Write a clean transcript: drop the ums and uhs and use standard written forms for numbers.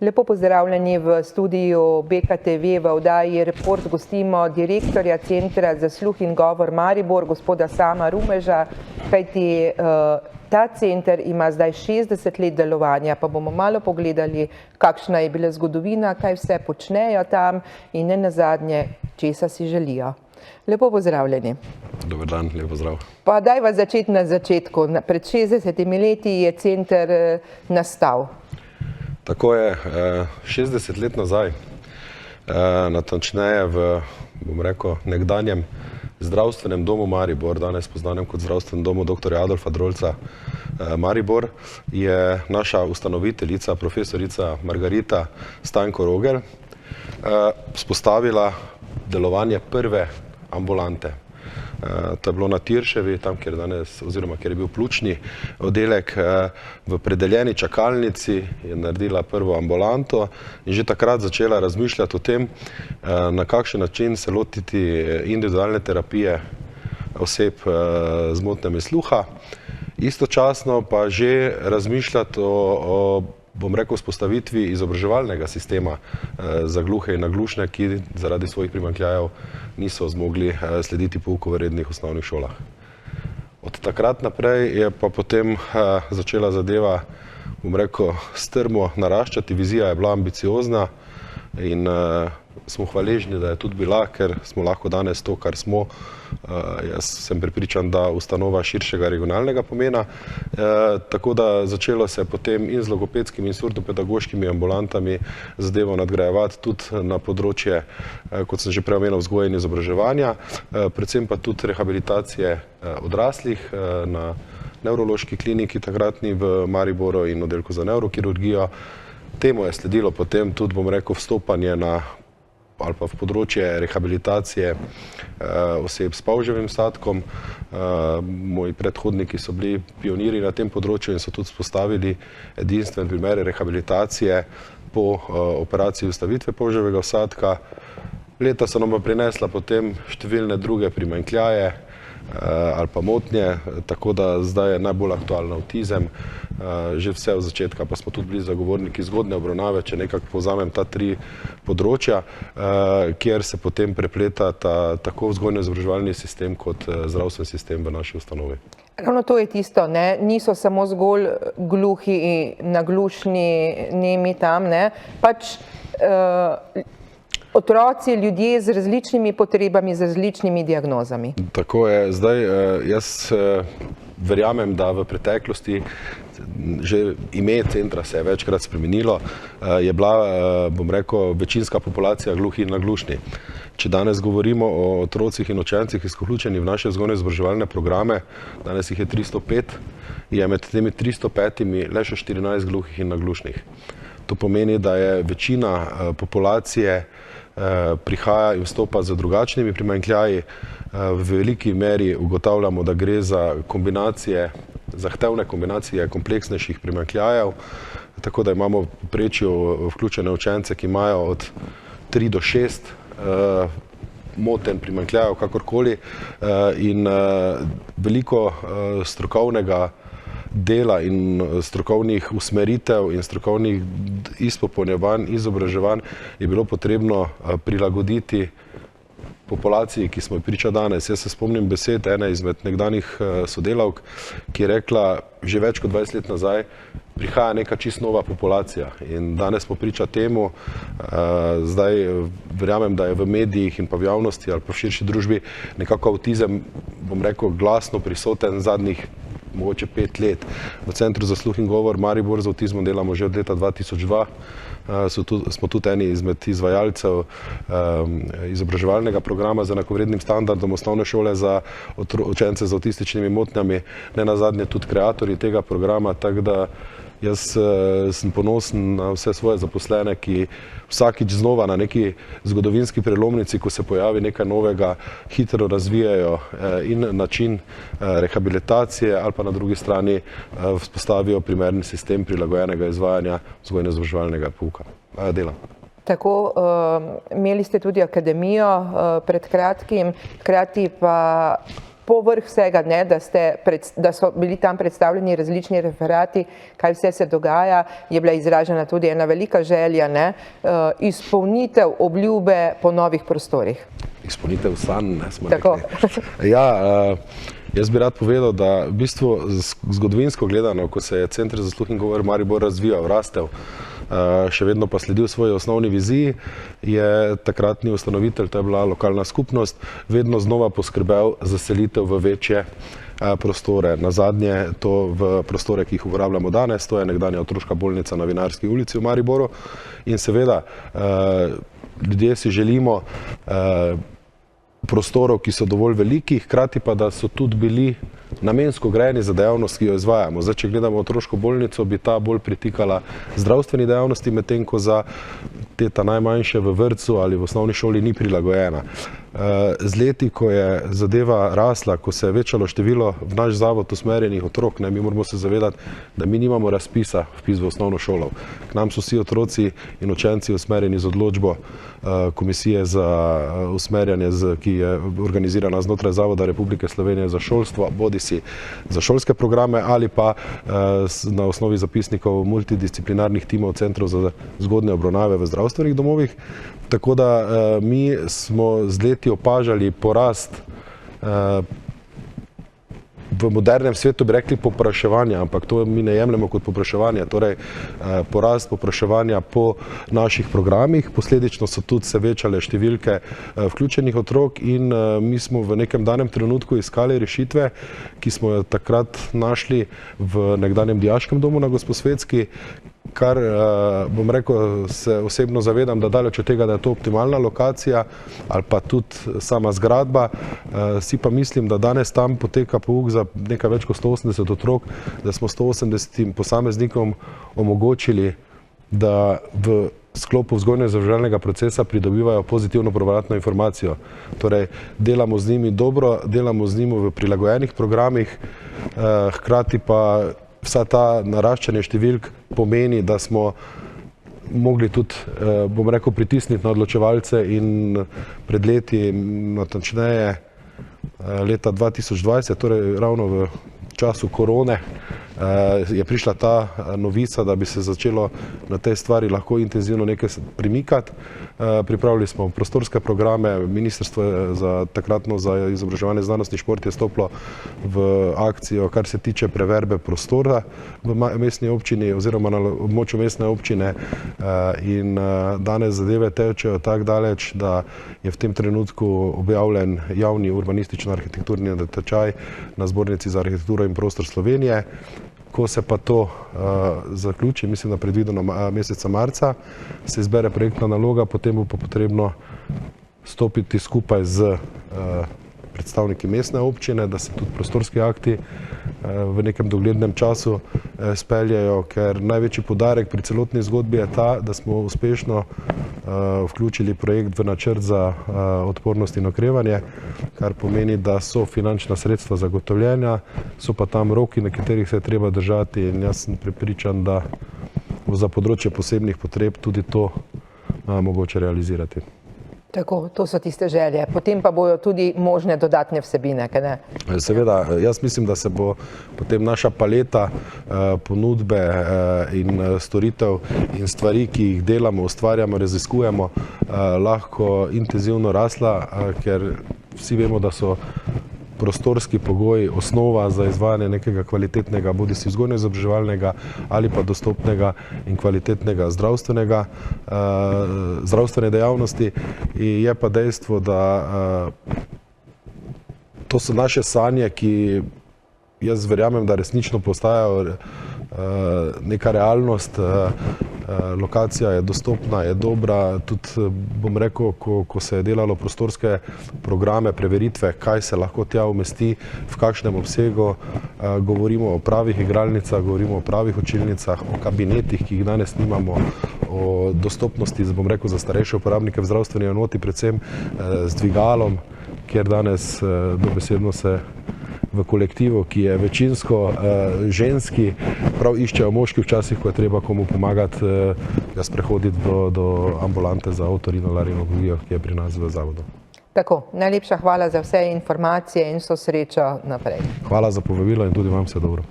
Lepo pozdravljeni v studiu BKTV. V oddaji Report gostimo direktorja Centra za sluh in govor Maribor, gospoda Sama Rumeža, kajti ta center ima zdaj 60 let delovanja, pa bomo malo pogledali, kakšna je bila zgodovina, kaj vse počnejo tam in ne nazadnje, česa si želijo. Lepo pozdravljeni. Dober dan, lep pozdrav. Pa dajva začeti na začetku. Pred 60 leti je center nastal. Tako je, 60 let nazaj, natančneje v, bom rekel, nekdanjem zdravstvenem domu Maribor, danes poznanem kot zdravstvenem domu dr. Adolfa Drolca Maribor, je naša ustanoviteljica, profesorica Margarita Stanko-Rogel, vzpostavila delovanje prve ambulante. To je bilo na Tirševi, tam, kjer je bil pljučni oddelek, v predeljeni čakalnici je naredila prvo ambulanto in že takrat začela razmišljati o tem, na kakšen način se lotiti individualne terapije oseb z motnjami sluha. Istočasno pa že razmišljati o bom rekel, vzpostavitvi izobraževalnega sistema za gluhe in naglušne, ki zaradi svojih primanjkljajev niso zmogli slediti pouku v rednih osnovnih šolah. Od takrat naprej je pa potem začela zadeva, bom rekel, strmo naraščati. Vizija je bila ambiciozna in smo hvaležni, da je tudi bila, ker smo lahko danes to, kar smo. Jaz sem prepričan, da ustanova širšega regionalnega pomena. Tako da začelo se potem in z logopedskimi in surdopedagoškimi ambulantami zadevo nadgrajevati tudi na področje, kot sem že prej omenil, vzgoje in izobraževanja, predvsem pa tudi rehabilitacije odraslih na nevrološki kliniki takratni v Mariboru in oddelku za nevrokirurgijo. Temu je sledilo potem tudi, bom rekel, vstopanje ali pa v področje rehabilitacije oseb s polževim vsadkom. Moji predhodniki so bili pionirji na tem področju in so tudi vzpostavili edinstven primer rehabilitacije po operaciji vstavitve polževega vsadka. Leta so nam prinesla potem številne druge primanjkljaje ali pa motnje, tako da zdaj je najbolj aktualen avtizem. Že vse od začetka pa smo tudi bili zagovorniki zgodnje obravnave, če nekako povzamem ta tri področja, kjer se potem prepleta tako vzgojno-izobraževalni sistem kot zdravstveni sistem v naši ustanovi. Ravno to je tisto, ne? Niso samo zgolj gluhi in naglušni nemi tam, ne? Pač otroci, ljudje z različnimi potrebami, z različnimi diagnozami. Tako je. Zdaj, jaz verjamem, da v preteklosti že ime centra se je večkrat spremenilo, je bila, bom rekel, večinska populacija gluhi in naglušni. Če danes govorimo o otrocih in učencih, ki so vključeni v naše vzgojno-izobraževalne programe, danes jih je 305, je med temi 305 le še 14 gluhih in naglušnih. To pomeni, da je večina populacije prihaja in vstopa z drugačnimi primanjkljaji. V veliki meri ugotavljamo, da gre za kombinacije, zahtevne kombinacije kompleksnejših primanjkljajev, tako da imamo v povprečju vključene učence, ki imajo od 3 do 6 motenj primanjkljajev, kakorkoli, in veliko strokovnega dela in strokovnih usmeritev in strokovnih izpopolnjevanj, izobraževanj je bilo potrebno prilagoditi populaciji, ki smo jo priča danes. Jaz se spomnim besed ene izmed nekdanjih sodelavk, ki je rekla že več kot 20 let nazaj, prihaja neka čisto nova populacija in danes smo priča temu. Zdaj verjamem, da je v medijih in pa v javnosti ali pa v širši družbi nekako avtizem, bom rekel, glasno prisoten zadnjih mogoče 5 let. V Centru za sluh in govor Maribor z avtizmom delamo že od leta 2002. Smo tudi eni izmed izvajalcev izobraževalnega programa z enakovrednim standardom osnovne šole za učence z avtističnimi motnjami, ne nazadnje tudi kreatorji tega programa, tako da jaz sem ponosen na vse svoje zaposlene, ki vsakič znova na neki zgodovinski prelomnici, ko se pojavi nekaj novega, hitro razvijajo in način rehabilitacije ali pa na drugi strani vzpostavijo primerni sistem prilagojenega izvajanja vzgojno-izobraževalnega pouka dela. Tako, imeli ste tudi akademijo pred kratkim, hkrati pa povrh vsega, ne, da so bili tam predstavljeni različni referati, kaj vse se dogaja, je bila izražena tudi ena velika želja, ne, izpolnitev obljube po novih prostorih. Izpolnitev sanj, ne smo Tako. rekli. Ja, jaz bi rad povedal, da v bistvu zgodovinsko gledano, ko se je Center za sluh in govor Maribor razvijal, rastel, še vedno pa sledil svoji osnovni viziji, je takratni ustanovitelj, to je bila lokalna skupnost, vedno znova poskrbel za selitev v večje prostore. Nazadnje to v prostore, ki jih uporabljamo danes, to je nekdanja otroška bolnica na Vinarski ulici v Mariboru. In seveda, ljudje si želimo prostorov, ki so dovolj veliki, hkrati pa, da so tudi bili namensko grajeni za dejavnost, ki jo izvajamo. Zdaj, če gledamo otroško bolnico, bi ta bolj pritikala zdravstveni dejavnosti, medtem ko za teta najmanjše v vrtcu ali v osnovni šoli ni prilagojena. Z leti, ko je zadeva rasla, ko se je večalo število v naš zavod usmerjenih otrok, mi moramo se zavedati, da mi nimamo razpisa vpis v osnovno šolo. K nam so vsi otroci in učenci usmerjeni z odločbo Komisije za usmerjanje, ki je organizirana znotraj Zavoda Republike Slovenije za šolstvo, bodisi za šolske programe ali pa na osnovi zapisnikov multidisciplinarnih timov centrov za zgodnje obravnave v zdravstvenih domovih. Tako da mi smo z leti opažali porast v modernem svetu, bi rekli, popraševanja, ampak to mi ne jemljemo kot popraševanje, torej porast popraševanja po naših programih, posledično so tudi se večale številke vključenih otrok in mi smo v nekem danem trenutku iskali rešitve, ki smo jo takrat našli v nekdanjem dijaškem domu na Gosposvetski, kar, bom rekel, se osebno zavedam, da daleč od tega, da je to optimalna lokacija ali pa tudi sama zgradba, si pa mislim, da danes tam poteka pouk za nekaj več kot 180 otrok, da smo 180 posameznikom omogočili, da v sklopu vzgojno-izobraževalnega procesa pridobivajo pozitivno povratno informacijo. Torej, delamo z njimi dobro, delamo z njimi v prilagojenih programih, hkrati pa vsa ta naraščanje številk pomeni, da smo mogli tudi, bom rekel, pritisniti na odločevalce in pred leti, natančneje leta 2020, torej ravno v času korone, je prišla ta novica, da bi se začelo na tej stvari lahko intenzivno nekaj premikati. Pripravili smo prostorske programe, Ministrstvo takratno za izobraževanje, znanost in šport je stopilo v akcijo, kar se tiče preverbe prostora v mestni občini oziroma na območju mestne občine in danes zadeve tečejo tako daleč, da je v tem trenutku objavljen javni urbanistično-arhitekturni natečaj na Zbornici za arhitekturo in prostor Slovenije. Ko se pa to zaključi, mislim, da predvideno meseca marca, se izbere projektna naloga, potem bo pa potrebno stopiti skupaj z predstavniki mestne občine, da se tudi prostorski akti v nekem doglednem času speljejo, ker največji poudarek pri celotni zgodbi je ta, da smo uspešno vključili projekt v načrt za odpornost in okrevanje, kar pomeni, da so finančna sredstva zagotovljena, so pa tam roki, na katerih se je treba držati in jaz sem prepričan, da bo za področje posebnih potreb tudi to mogoče realizirati. Tako, to so tiste želje. Potem pa bojo tudi možne dodatne vsebine, kaj ne? Seveda, jaz mislim, da se bo potem naša paleta ponudbe in storitev in stvari, ki jih delamo, ustvarjamo, raziskujemo, lahko intenzivno rasla, ker vsi vemo, da so prostorski pogoji osnova za izvajanje nekega kvalitetnega, bodisi vzgojno-izobraževalnega ali pa dostopnega in kvalitetnega zdravstvene dejavnosti. In je pa dejstvo, da to so naše sanje, ki jaz verjamem, da resnično postajajo neka realnost. Lokacija je dostopna, je dobra, tudi bom rekel, ko se je delalo prostorske programe, preveritve, kaj se lahko tja umesti, v kakšnem obsegu, govorimo o pravih igralnicah, govorimo o pravih učilnicah, o kabinetih, ki jih danes nimamo, o dostopnosti, bom rekel, za starejše uporabnike v zdravstveni enoti, predvsem z dvigalom, kjer danes dobesedno se v kolektivu, ki je večinsko ženski, prav iščejo moški včasih, ko je treba komu pomagati, sprehoditi do ambulante za otorinolaringologijo, ki je pri nas v zavodu. Tako, najlepša hvala za vse informacije in vso srečo naprej. Hvala za povabilo in tudi vam vse dobro.